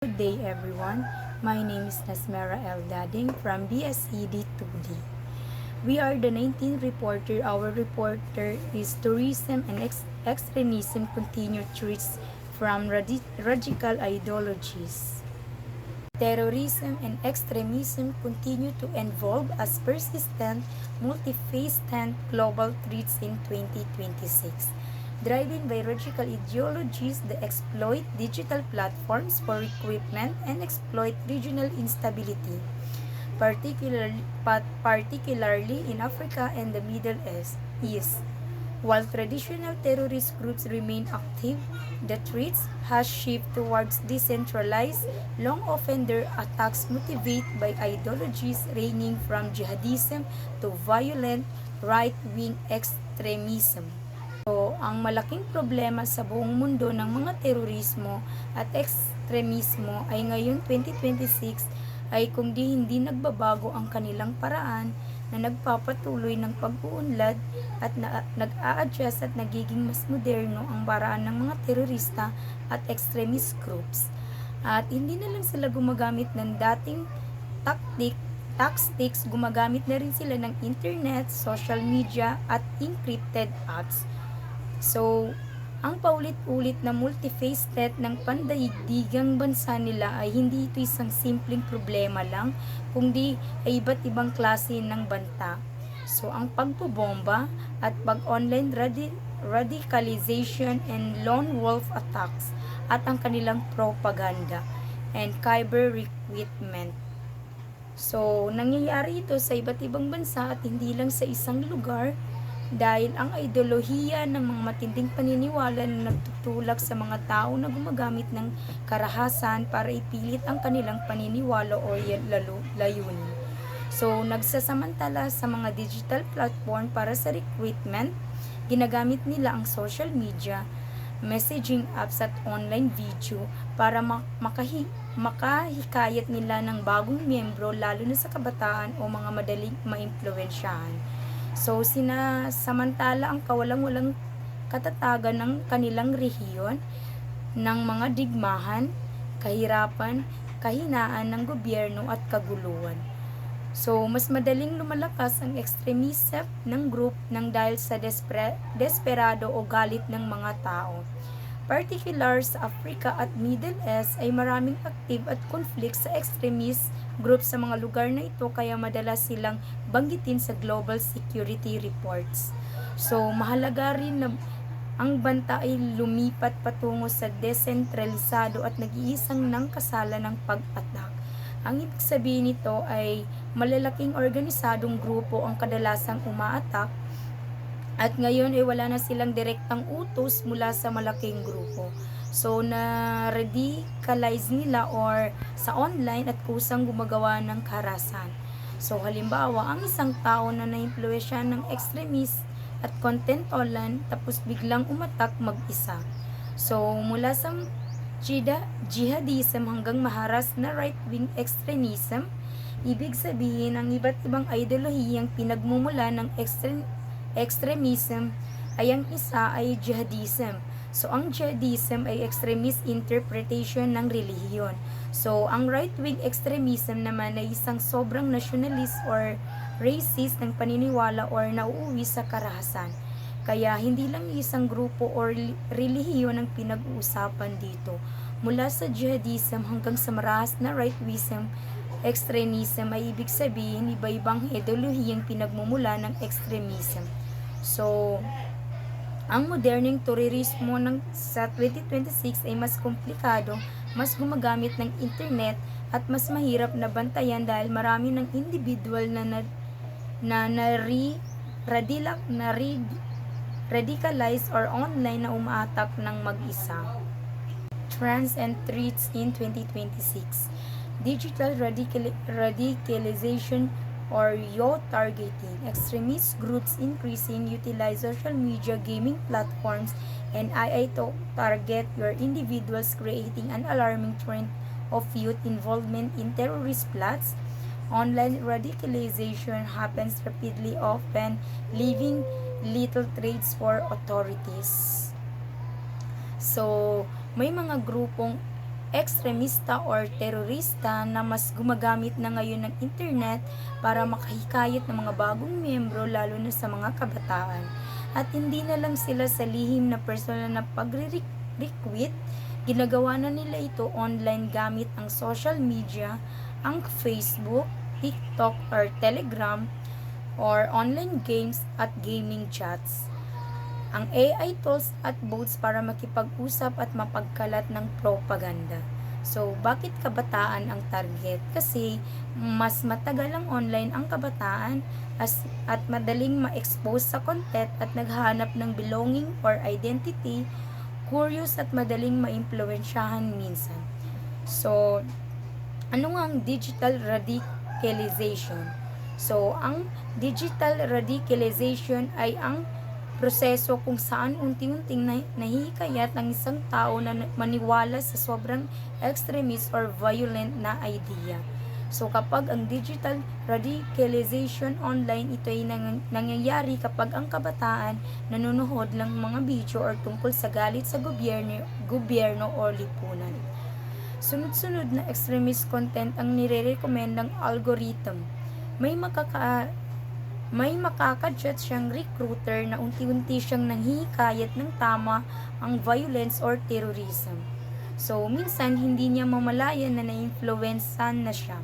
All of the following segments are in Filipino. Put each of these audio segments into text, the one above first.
Good day everyone. My name is Nasmera L. Dading from BSED 2D. We are the 19th reporter. Our reporter is tourism and extremism continue threats from radical ideologies. Terrorism and extremism continue to evolve as persistent, multifaceted global threats in 2026. Driven by radical ideologies that exploit digital platforms for recruitment and exploit regional instability, particularly in Africa and the Middle East. While traditional terrorist groups remain active, the threats has shifted towards decentralized, long often their attacks motivated by ideologies ranging from jihadism to violent right-wing extremism. So, ang malaking problema sa buong mundo ng mga terorismo at ekstremismo ay ngayon 2026 ay kung hindi nagbabago ang kanilang paraan na nagpapatuloy ng pag-uunlad at nag-a-adjust at nagiging mas moderno ang paraan ng mga terorista at extremist groups. At hindi na lang sila gumagamit ng dating tactics, gumagamit na rin sila ng internet, social media at encrypted apps. So, ang paulit-ulit na multifaceted ng pandaigdigang bansa nila ay hindi ito isang simpleng problema lang, kundi ay iba't ibang klase ng banta. So, ang pagbobomba at pag-online radicalization and lone wolf attacks at ang kanilang propaganda and cyber recruitment. So, nangyayari ito sa iba't ibang bansa at hindi lang sa isang lugar dahil ang ideolohiya ng mga matinding paniniwala na nagtutulak sa mga tao na gumagamit ng karahasan para ipilit ang kanilang paniniwala o layunin. So, nagsasamantala sa mga digital platform para sa recruitment, ginagamit nila ang social media, messaging apps at online video para makahikayat nila ng bagong miyembro lalo na sa kabataan o mga madaling maimpluwensyahan. So, sinasamantala ang kawalang-walang katatagan ng kanilang rehiyon ng mga digmahan, kahirapan, kahinaan ng gobyerno at kaguluhan. So, mas madaling lumalakas ang extremism ng group ng dahil sa desperado o galit ng mga tao. Particular sa Africa at Middle East ay maraming active at conflict sa extremist group sa mga lugar na ito kaya madalas silang banggitin sa global security reports. So, mahalaga rin na ang banta ay lumipat patungo sa desentralisado at nag-iisang ng kasalan ng pag-attack. Ang ibig sabihin nito ay malalaking organisadong grupo ang kadalasang uma-attack at ngayon ay wala na silang direktang utos mula sa malaking grupo. So, na-radicalize nila or sa online at kusang gumagawa ng karahasan. So, halimbawa, ang isang tao na na-impluwensya ng extremist at content online tapos biglang umatak mag-isa. So, mula sa jihadism hanggang maharas na right-wing extremism, ibig sabihin ang iba't ibang ideolohiyang pinagmumula ng extremism ay ang isa ay jihadism. So, ang jihadism ay extremist interpretation ng relihiyon. So, ang right-wing extremism naman ay isang sobrang nationalist or racist ng paniniwala or nauuwi sa karahasan. Kaya, hindi lang isang grupo or relihiyon ang pinag-uusapan dito. Mula sa jihadism hanggang sa marahas na right-wism, extremism ay ibig sabihin iba-ibang ideolohiyang pinagmumula ng extremism. So, ang moderneng terorismo sa 2026 ay mas komplikado, mas gumagamit ng internet at mas mahirap na bantayan dahil marami ng individual radicalized or online na umaatak ng mag-isa. Trends and threats in 2026. Digital radicalization or youth targeting. Extremist groups increasing utilize social media, gaming platforms, and AI to target your individuals, creating an alarming trend of youth involvement in terrorist plots. Online radicalization happens rapidly, often leaving little trace for authorities. So, may mga grupong ekstremista or terorista na mas gumagamit na ngayon ng internet para makahikayat ng mga bagong miyembro lalo na sa mga kabataan. At hindi na lang sila sa lihim na personal na pagre-recruit, ginagawa na nila ito online gamit ang social media, ang Facebook, TikTok or Telegram, or online games at gaming chats. Ang AI tools at bots para makipag-usap at mapagkalat ng propaganda. So, bakit kabataan ang target? Kasi mas matagal ang online ang kabataan at madaling ma-expose sa content at naghahanap ng belonging or identity, curious at madaling maimpluwensyahan minsan. So, ano nga ang digital radicalization? So, ang digital radicalization ay ang proseso kung saan unti-unting nahihikayat ang isang tao na maniwala sa sobrang extremist or violent na idea. So kapag ang digital radicalization online, ito ay nangyayari kapag ang kabataan nanonood ng mga video or tungkol sa galit sa gobyerno o lipunan. Sunod-sunod na extremist content ang nire-recommend ng algorithm. May makakadjust siyang recruiter na unti-unti siyang nanghihikayat ng tama ang violence or terrorism. So, minsan hindi niya mamalayan na na-influencean na siya.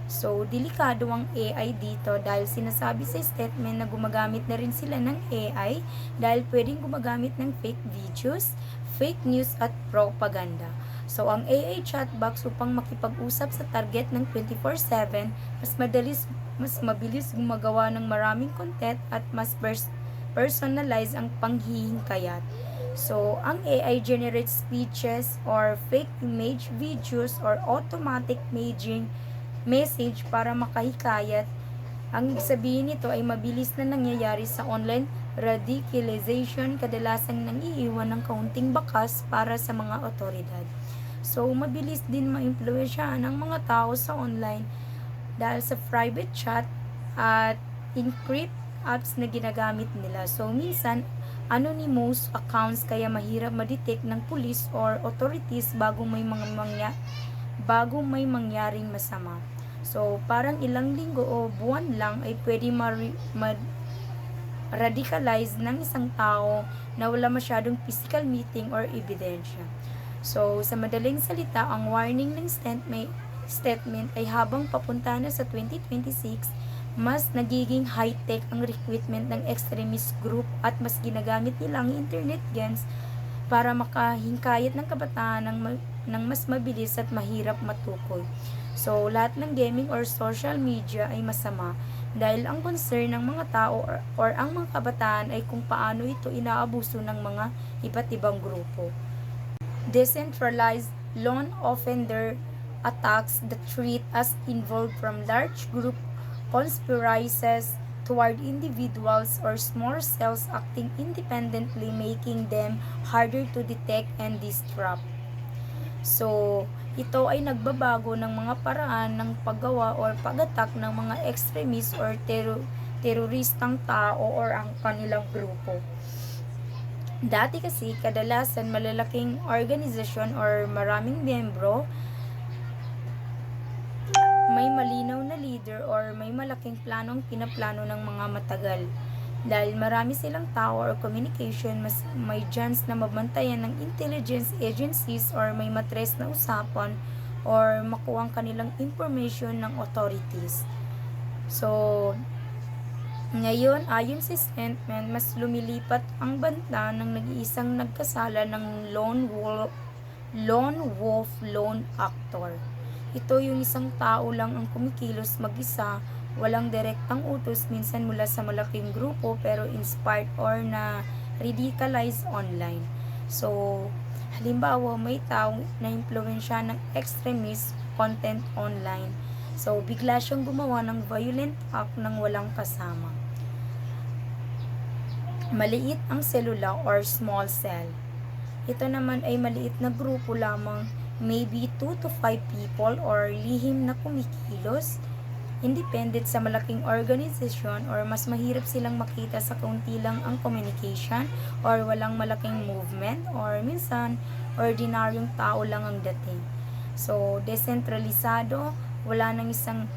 So, delikado ang AI dito dahil sinasabi sa statement na gumagamit na rin sila ng AI dahil pwedeng gumagamit ng fake videos, fake news at propaganda. So, ang AI chatbox upang makipag-usap sa target ng 24/7, mas mabilis gumagawa ng maraming content at mas personalize ang panghihingkayat. So, ang AI generates speeches or fake image videos or automatic message para makahikayat. Ang sabihin nito ay mabilis na nangyayari sa online radicalization, kadalasang nangiiwan ng kaunting bakas para sa mga otoridad. So, mabilis din maimpluwensyahan ng mga tao sa online dahil sa private chat at encrypt apps na ginagamit nila. So, minsan, anonymous accounts kaya mahirap ma-detect ng police or authorities bago may mangyaring masama. So, parang ilang linggo o buwan lang ay pwede radicalize ng isang tao na wala masyadong physical meeting or ebidensya. So, sa madaling salita, ang warning ng statement ay habang papunta na sa 2026, mas nagiging high-tech ang recruitment ng extremist group at mas ginagamit nila ang internet games para makahingkayat ng kabataan ng mas mabilis at mahirap matukoy. So, lahat ng gaming or social media ay masama dahil ang concern ng mga tao or ang mga kabataan ay kung paano ito inaabuso ng mga iba't ibang grupo. Decentralized lone offender attacks that treat as involved from large group conspiracies toward individuals or small cells acting independently, making them harder to detect and disrupt. So, ito ay nagbabago ng mga paraan ng paggawa or pag-attack ng mga extremist or teroristang tao or ang kanilang grupo. Dati kasi, kadalasan malalaking organisasyon or maraming miyembro, may malinaw na leader or may malaking planong pinaplano ng mga matagal. Dahil marami silang tao or communication, mas may chance na mabantayan ng intelligence agencies or may matres na usapan or makuha ang kanilang information ng authorities. So, ngayon, ayon sa statement, mas lumilipat ang banta ng nag-iisang nagkasala ng lone wolf actor. Ito yung isang tao lang ang kumikilos mag-isa, walang direktang utos minsan mula sa malaking grupo pero inspired or na radicalize online. So, halimbawa may tao na impluwensya ng extremist content online. So, bigla siyang gumawa ng violent act ng walang kasama. Maliit ang selula or small cell. Ito naman ay maliit na grupo lamang, maybe 2 to 5 people or lihim na kumikilos, independent sa malaking organisasyon or mas mahirap silang makita sa kaunti lang ang communication or walang malaking movement or minsan ordinaryong tao lang ang dating. So, desentralisado, wala nang isang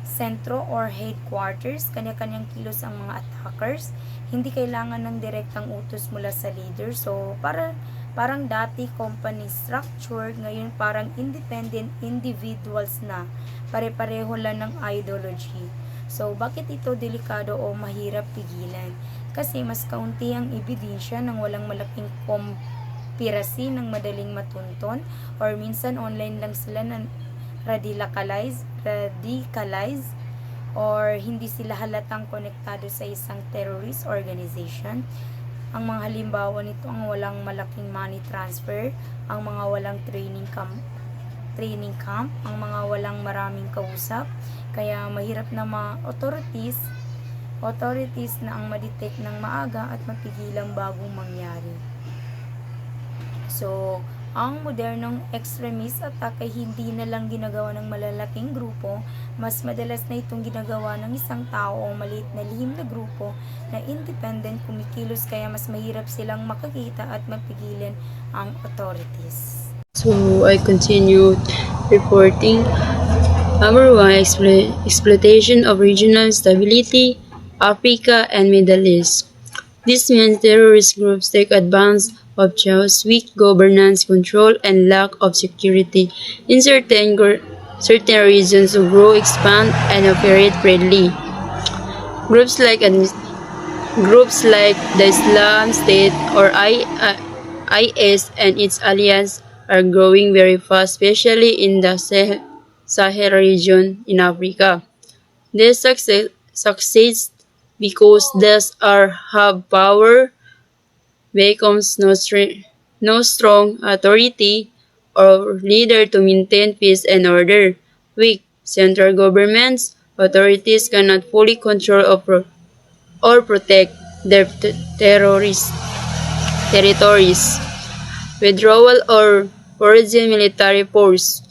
sentro or headquarters, kanya-kanyang kilos ang mga attackers. Hindi kailangan ng direktang utos mula sa leader. So, parang dati company structure, ngayon parang independent individuals na. Pare-pareho lang ng ideology. So, bakit ito delikado o mahirap pigilan? Kasi mas kaunti ang ebidensya ng walang malaking pirasi ng madaling matunton, or minsan online lang sila ng radicalize or hindi sila halatang konektado sa isang terrorist organization. Ang mga halimbawa nito ang walang malaking money transfer, ang mga walang training camp, ang mga walang maraming kausap, kaya mahirap na authorities na ang ma-detect ng maaga at mapigilang bagong mangyari. So, ang modernong extremist attack ay hindi na lang ginagawa ng malalaking grupo, mas madalas na itong ginagawa ng isang tao o maliit na lihim na grupo na independent kumikilos, kaya mas mahirap silang makakita at mapigilan ang authorities. So I continued reporting. Number 1, exploitation of regional stability, Africa and Middle East. This means terrorist groups take advantage of chaos, weak governance, control, and lack of security in certain regions to grow, expand, and operate freely. Groups like the Islam State or IS and its allies are growing very fast, especially in the Sahel region in Africa. They succeed because these have power, becomes no strong authority or leader to maintain peace and order. Weak central governments, authorities cannot fully control or protect their territories. Withdrawal or foreign military force.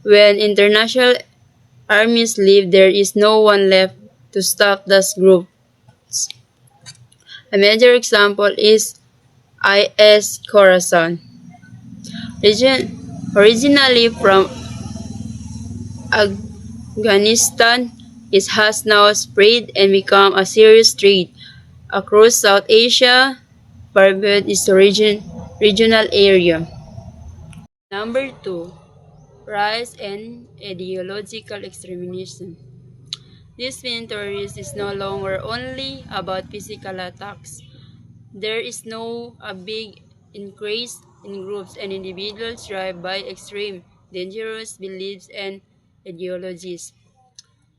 When international armies leave, there is no one left to stop those groups. A major example is IS Khorasan. Originally from Afghanistan, it has now spread and become a serious threat across South Asia, Barbad is the regional area. Number 2, rise and ideological extremism. This means terrorism is no longer only about physical attacks. There is now a big increase in groups and individuals driven by extreme, dangerous beliefs and ideologies.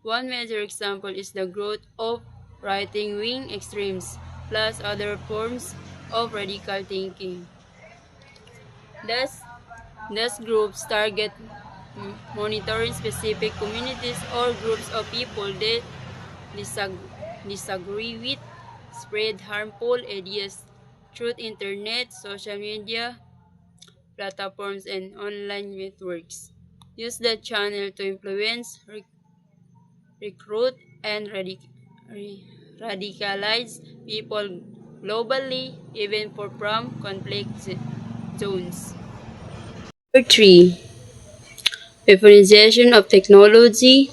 One major example is the growth of right-wing extremes, plus other forms of radical thinking. These groups target monitoring specific communities or groups of people that disagree with, spread harmful ideas through internet, social media platforms, and online networks. Use the channel to influence, recruit, and radicalize people globally, even from conflict zones. Number 3, weaponization of technology.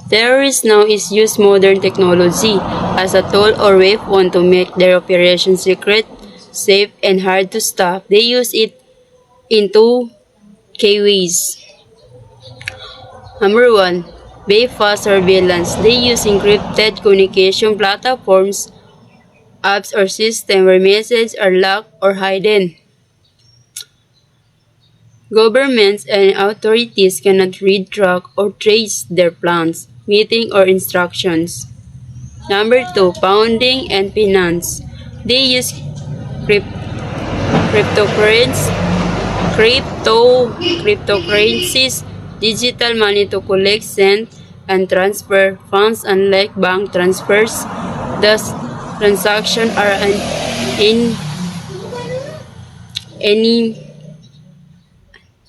Terrorists now use modern technology as a tool or weapon to make their operations secret, safe, and hard to stop. They use it in two key ways. Number 1, bypass surveillance. They use encrypted communication platforms, apps, or systems where messages are locked or hidden. Governments and authorities cannot read, track, or trace their plans, meetings, or instructions. Number 2, funding and finance. They use cryptocurrencies, digital money to collect, send, and transfer funds. Unlike bank transfers, thus transactions are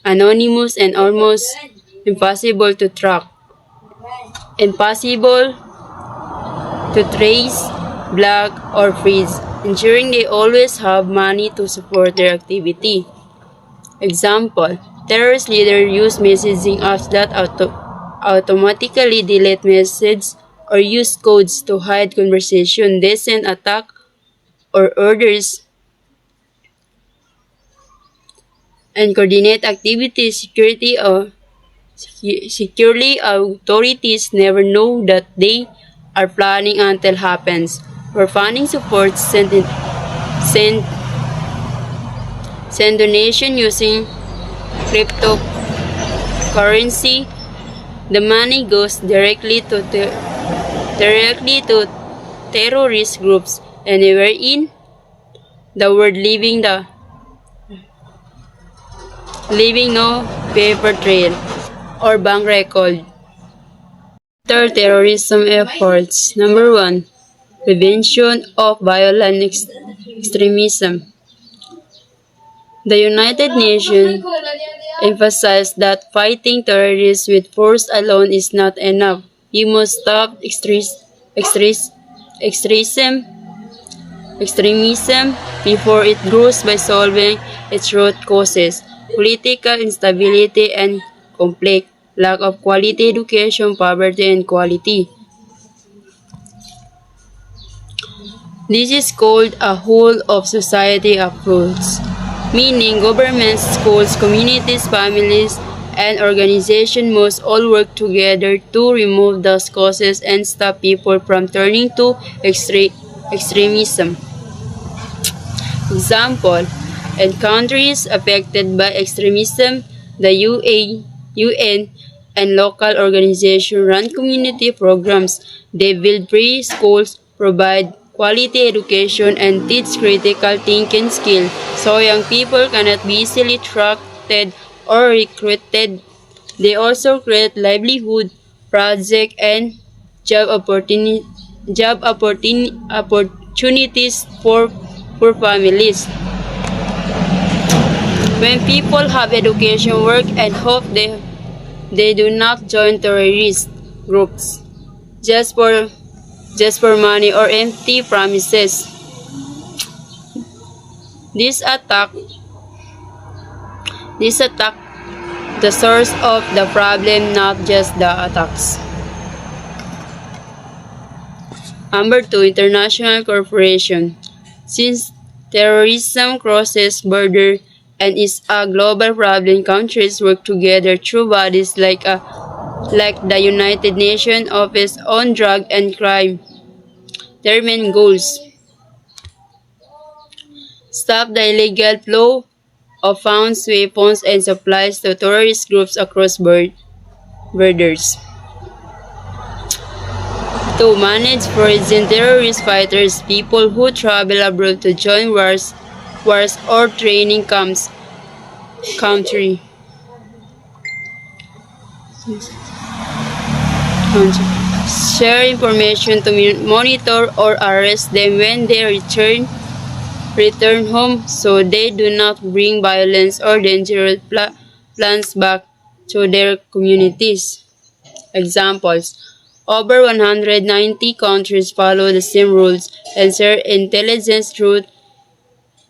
anonymous and almost impossible to track, impossible to trace, block, or freeze, ensuring they always have money to support their activity. Example, terrorist leaders use messaging apps that automatically delete messages or use codes to hide conversation. They send attack or orders and coordinate activities securely. Authorities never know that they are planning until happens. For funding support, send, send donation using cryptocurrency. The money goes directly to terrorist groups anywhere in the world, leaving no paper trail or bank record. Terrorism efforts. Number 1. Prevention of violent extremism. The United Nations emphasized that fighting terrorists with force alone is not enough. We must stop extremism before it grows by solving its root causes: political instability and conflict, lack of quality education, poverty, and inequality. This is called a whole of society approach, meaning governments, schools, communities, families, and organizations must all work together to remove those causes and stop people from turning to extremism. Example, in countries affected by extremism, the UN and local organizations run community programs. They build free schools, provide quality education, and teach critical thinking skills so young people cannot be easily attracted or recruited. They also create livelihood, project, and opportunities for families. When people have education, work, and hope, they do not join terrorist groups just for money or empty promises. This attack the source of the problem, not just the attacks. Number 2, international cooperation. Since terrorism crosses borders and is a global problem, countries work together through bodies like the United Nations Office on Drug and Crime. Their main goals: stop the illegal flow of funds, weapons, and supplies to terrorist groups across borders. To manage foreign terrorist fighters, people who travel abroad to join wars or training camps. Country. Share information to monitor or arrest them when they return home so they do not bring violence or dangerous plans back to their communities. Examples: over 190 countries follow the same rules and share intelligence through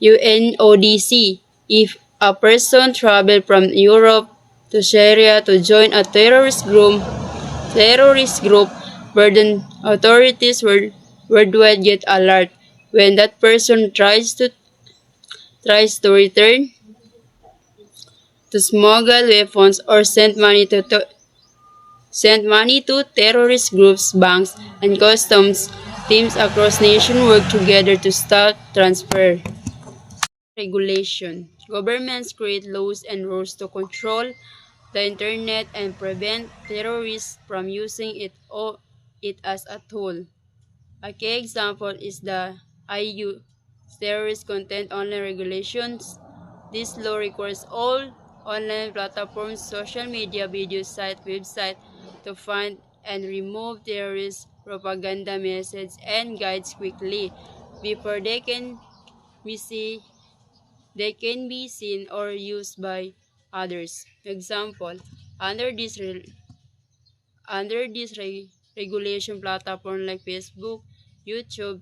UNODC. If a person travels from Europe to Syria to join a terrorist group, burden authorities worldwide get alert. When that person tries to return, to smuggle weapons or send money to terrorist groups, banks, and customs teams across nations work together to stop transfer. Regulation. Governments create laws and rules to control the internet and prevent terrorists from using it as a tool. A key example is the EU Terrorist Content Online Regulations. This law requires all online platforms, social media, video sites, websites to find and remove terrorist propaganda messages and guides quickly before they can be seen or used by others. Example, under this regulation, platforms like Facebook, YouTube,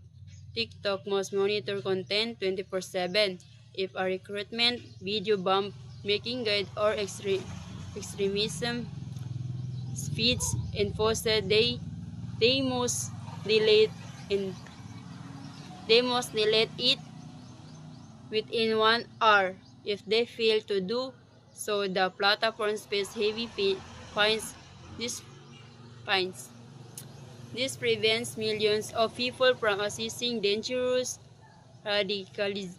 TikTok must monitor content 24/7. If a recruitment video making guide or extremism speech enforced. They must delete it within 1 hour. If they fail to do so, the platform faces heavy fines. Fines. This prevents millions of people from accessing dangerous radicaliz-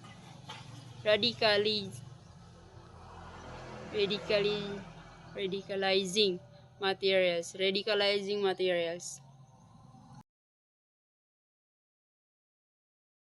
radicaliz- radicali- radicalizing materials.